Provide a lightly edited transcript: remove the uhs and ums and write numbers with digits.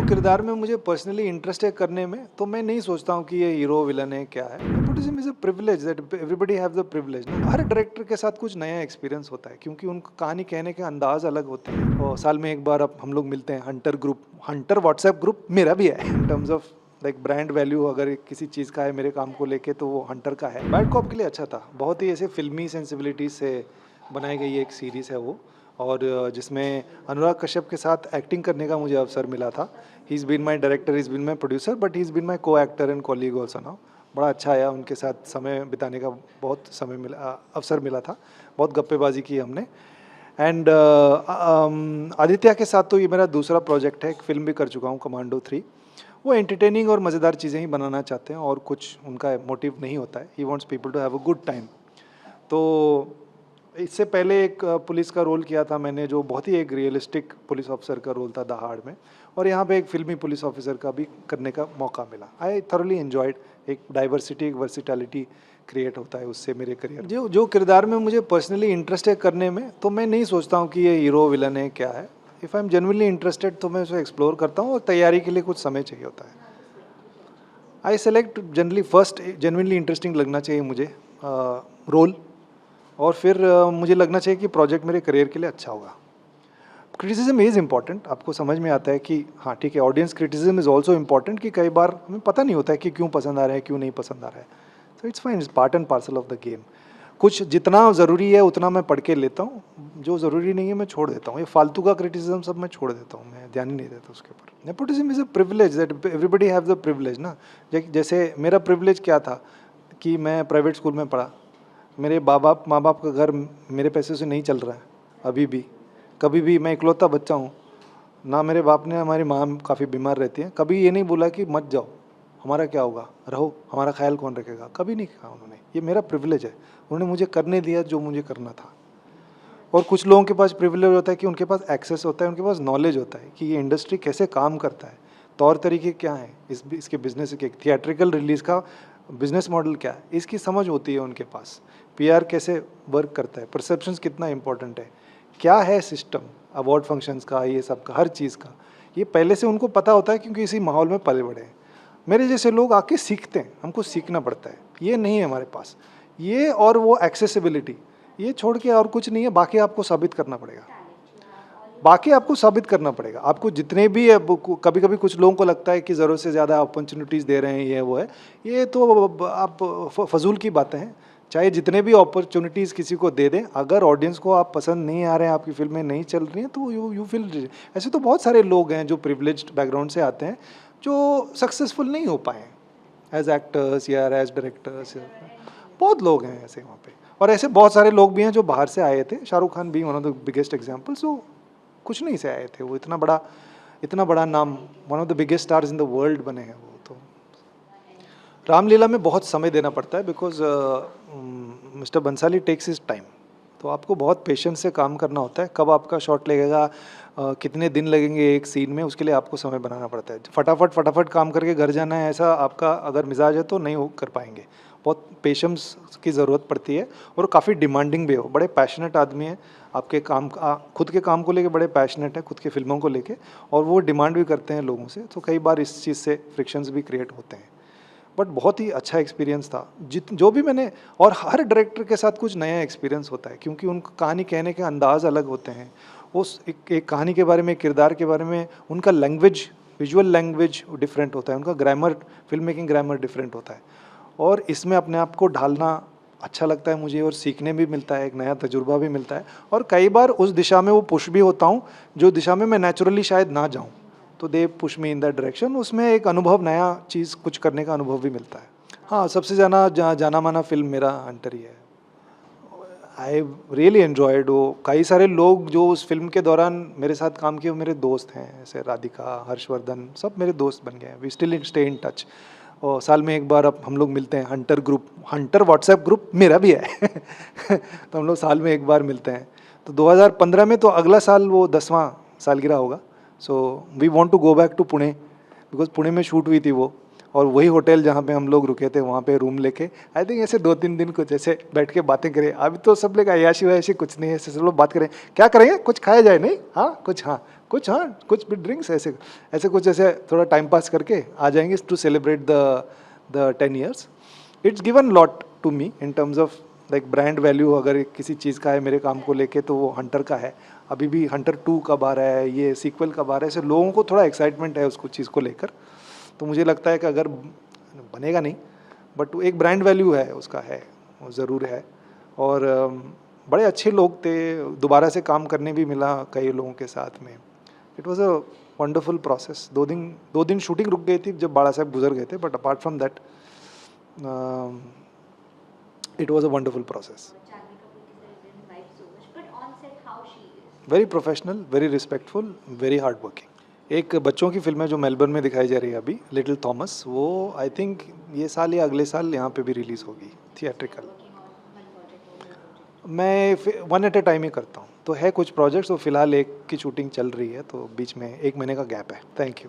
किरदार में मुझे पर्सनली इंटरेस्ट है करने में, तो मैं नहीं सोचता हूँ कि ये हीरो विलन है क्या है। Nepotism is a privilege that everybody have the privilege ना। हर डायरेक्टर के साथ कुछ नया एक्सपीरियंस होता है क्योंकि उनका कहानी कहने के अंदाज अलग होते हैं। और साल में एक बार अब हम लोग मिलते हैं, Hunter group, Hunter WhatsApp group मेरा भी है इन terms of like brand value. अगर किसी चीज़ का है मेरे काम को लेके तो वो हंटर का है। बैड कॉप के लिए अच्छा था, बहुत ही ऐसे फिल्मी सेंसिबिलिटी से बनाई गई एक सीरीज़ है वो, और जिसमें अनुराग कश्यप के साथ एक्टिंग करने का मुझे अवसर मिला था। He is been my director, he is been my producer, but he is been my co actor and colleague also now. बड़ा अच्छा आया, उनके साथ समय बिताने का बहुत समय मिला, अवसर मिला था। बहुत गप्पेबाजी की हमने। एंड आदित्य के साथ तो ये मेरा दूसरा प्रोजेक्ट है, एक फिल्म भी कर चुका हूँ, कमांडो 3। वो एंटरटेनिंग और मज़ेदार चीज़ें ही बनाना चाहते हैं और कुछ उनका मोटिव नहीं होता है। He wants people to have a good time. तो इससे पहले एक पुलिस का रोल किया था मैंने, जो बहुत ही एक रियलिस्टिक पुलिस ऑफिसर का रोल था दहाड़ में, और यहाँ पे एक फिल्मी पुलिस ऑफिसर का भी करने का मौका मिला। I thoroughly enjoyed. एक डाइवर्सिटी, एक वर्सिटैलिटी क्रिएट होता है उससे मेरे करियर। जो किरदार में मुझे पर्सनली इंटरेस्ट है करने में, तो मैं नहीं सोचता हूँ कि ये हीरो विलन है क्या है। If I am genuinely interested तो मैं उसे एक्सप्लोर करता हूँ, और तैयारी के लिए कुछ समय चाहिए होता है। I select generally first, genuinely interesting लगना चाहिए मुझे रोल, और फिर मुझे लगना चाहिए कि प्रोजेक्ट मेरे करियर के लिए अच्छा होगा। क्रिटिसिज्म इज़ इम्पॉर्टेंट, आपको समझ में आता है कि हाँ ठीक है, audience criticism is also important, कि कई बार हमें पता नहीं होता है कि क्यों पसंद आ रहा है, क्यों नहीं पसंद आ रहा है। तो it's fine, it's part and parcel of the game. कुछ जितना ज़रूरी है उतना मैं पढ़ के लेता हूँ, जो ज़रूरी नहीं है मैं छोड़ देता हूँ। ये फालतू का क्रिटिसिज्म सब मैं छोड़ देता हूँ, मैं ध्यान ही नहीं देता उसके ऊपर। Nepotism is a privilege that everybody have the privilege ना। जैसे मेरा प्रिविलेज क्या था कि मैं प्राइवेट स्कूल में पढ़ा। मेरे माँ बाप का घर मेरे पैसे से नहीं चल रहा है अभी भी। कभी भी मैं इकलौता बच्चा हूँ ना, मेरे बाप ने, हमारी माँ काफ़ी बीमार रहती है, कभी ये नहीं बोला कि मत जाओ, हमारा क्या होगा, रहो, हमारा ख्याल कौन रखेगा, कभी नहीं कहा उन्होंने। ये मेरा प्रिविलेज है, उन्होंने मुझे करने दिया जो मुझे करना था। और कुछ लोगों के पास प्रिविलेज होता है कि उनके पास एक्सेस होता है, उनके पास नॉलेज होता है कि ये इंडस्ट्री कैसे काम करता है, तौर तरीके क्या हैं, इसके बिजनेस के, थिएट्रिकल रिलीज़ का बिजनेस मॉडल क्या है, इसकी समझ होती है उनके पास। पीआर कैसे वर्क करता है, परसेप्शंस कितना इंपॉर्टेंट है, क्या है सिस्टम अवार्ड फंक्शंस का, ये सब का, हर चीज़ का, ये पहले से उनको पता होता है क्योंकि इसी माहौल में पले बड़े हैं। मेरे जैसे लोग आके सीखते हैं, हमको सीखना पड़ता है, ये नहीं है हमारे पास। ये और वो एक्सेसिबिलिटी, ये छोड़ के और कुछ नहीं है। बाकी आपको साबित करना पड़ेगा, बाकी आपको साबित करना पड़ेगा। आपको जितने भी, कभी कभी कुछ लोगों को लगता है कि ज़रूरत से ज़्यादा अपॉर्चुनिटीज़ दे रहे हैं, ये वो है, ये तो आप फजूल की बातें हैं। चाहे जितने भी अपॉर्चुनिटीज़ किसी को दे दें, अगर ऑडियंस को आप पसंद नहीं आ रहे हैं, आपकी फिल्में नहीं चल रही हैं, तो यू फील। ऐसे तो बहुत सारे लोग हैं जो प्रिविलेज्ड बैकग्राउंड से आते हैं, जो सक्सेसफुल नहीं हो पाए एज एक्टर्स या एज डायरेक्टर्स। बहुत लोग हैं ऐसे वहाँ पे, और ऐसे बहुत सारे लोग भी हैं जो बाहर से आए थे। शाहरुख खान भी one of the biggest examples. वो कुछ नहीं से आए थे, वो इतना बड़ा नाम, one of the biggest stars in the world बने हैं वो। तो रामलीला में बहुत समय देना पड़ता है, because mister Bhansali takes his time. तो आपको बहुत पेशेंस से काम करना होता है। कब आपका शॉट लगेगा, कितने दिन लगेंगे एक सीन में, उसके लिए आपको समय बनाना पड़ता है। फटाफट काम करके घर जाना है, ऐसा आपका अगर मिजाज है तो नहीं हो कर पाएंगे। बहुत पेशेंस की ज़रूरत पड़ती है, और काफ़ी डिमांडिंग भी हो। बड़े पैशनेट आदमी हैं, आपके काम खुद के काम को लेके बड़े पैशनेट है, खुद की फिल्मों को लेके, और वो डिमांड भी करते हैं लोगों से। तो कई बार इस चीज़ से फ्रिक्शंस भी क्रिएट होते हैं। बट बहुत ही अच्छा एक्सपीरियंस था जो भी मैंने। और हर डायरेक्टर के साथ कुछ नया एक्सपीरियंस होता है क्योंकि उनका कहानी कहने के अंदाज अलग होते हैं। उस एक कहानी के बारे में, किरदार के बारे में, उनका लैंग्वेज, विजुअल लैंग्वेज डिफरेंट होता है, उनका grammar, film making grammar different होता है। और इसमें अपने आप को ढालना अच्छा लगता है मुझे, और सीखने भी मिलता है, एक नया तजुर्बा भी मिलता है। और कई बार उस दिशा में वो पुश भी होता हूँ जो दिशा में मैं नेचुरली शायद ना जाऊँ, तो they push me in that direction. उसमें एक अनुभव, नया चीज़ कुछ करने का अनुभव भी मिलता है। हाँ, सबसे जाना माना फिल्म मेरा हंटर ही है। I really enjoyed. वो कई सारे लोग जो उस फिल्म के दौरान मेरे साथ काम किए वो मेरे दोस्त हैं, जैसे राधिका, हर्षवर्धन, सब मेरे दोस्त बन गए हैं। We still stay in touch. और साल में एक बार अब हम लोग मिलते हैं, Hunter group, Hunter WhatsApp group मेरा भी है तो हम लोग साल में एक बार मिलते हैं। तो 2015 में, तो अगला साल वो 10वां सालगिरह होगा। So we want to go back to Pune, because Pune में शूट हुई थी वो, और वही होटल जहाँ पे हम लोग रुके थे वहाँ पे रूम लेके आई थिंक ऐसे 2-3 दिन कुछ ऐसे बैठ के बातें करें। अभी तो सब लोग अयाशी वयाशी कुछ नहीं है, ऐसे सब लोग बात करें, क्या करेंगे, कुछ खाया जाए, नहीं, हाँ कुछ, हाँ कुछ, हाँ कुछ भी ड्रिंक्स ऐसे ऐसे कुछ ऐसे थोड़ा टाइम पास करके आ जाएंगे to celebrate the 10 years. It's given lot to me in terms of like brand value. अगर किसी चीज़ का है मेरे काम को लेके तो वो हंटर का है. अभी भी हंटर 2 कब आ रहा है, ये सीक्वल कब आ रहा है, ऐसे लोगों को थोड़ा एक्साइटमेंट है उसको चीज़ को लेकर. तो मुझे लगता है कि अगर बनेगा नहीं बट एक ब्रांड वैल्यू है उसका, है वो ज़रूर है. और बड़े अच्छे लोग थे, दोबारा से काम करने भी मिला कई लोगों के साथ में. It was a wonderful process. 2 दिन शूटिंग रुक गई थी जब बाड़ा साहब गुजर गए थे, but apart from that it was a wonderful process. Very professional, very respectful, very hard working. एक बच्चों की फिल्म है जो मेलबर्न में दिखाई जा रही है अभी, लिटिल थॉमस. वो आई थिंक ये साल या अगले साल यहाँ पे भी रिलीज़ होगी थिएट्रिकल. मैं 1 एट ए टाइम ही करता हूँ. तो है कुछ प्रोजेक्ट्स, तो फिलहाल एक की शूटिंग चल रही है, तो बीच में 1 महीने का गैप है. Thank you.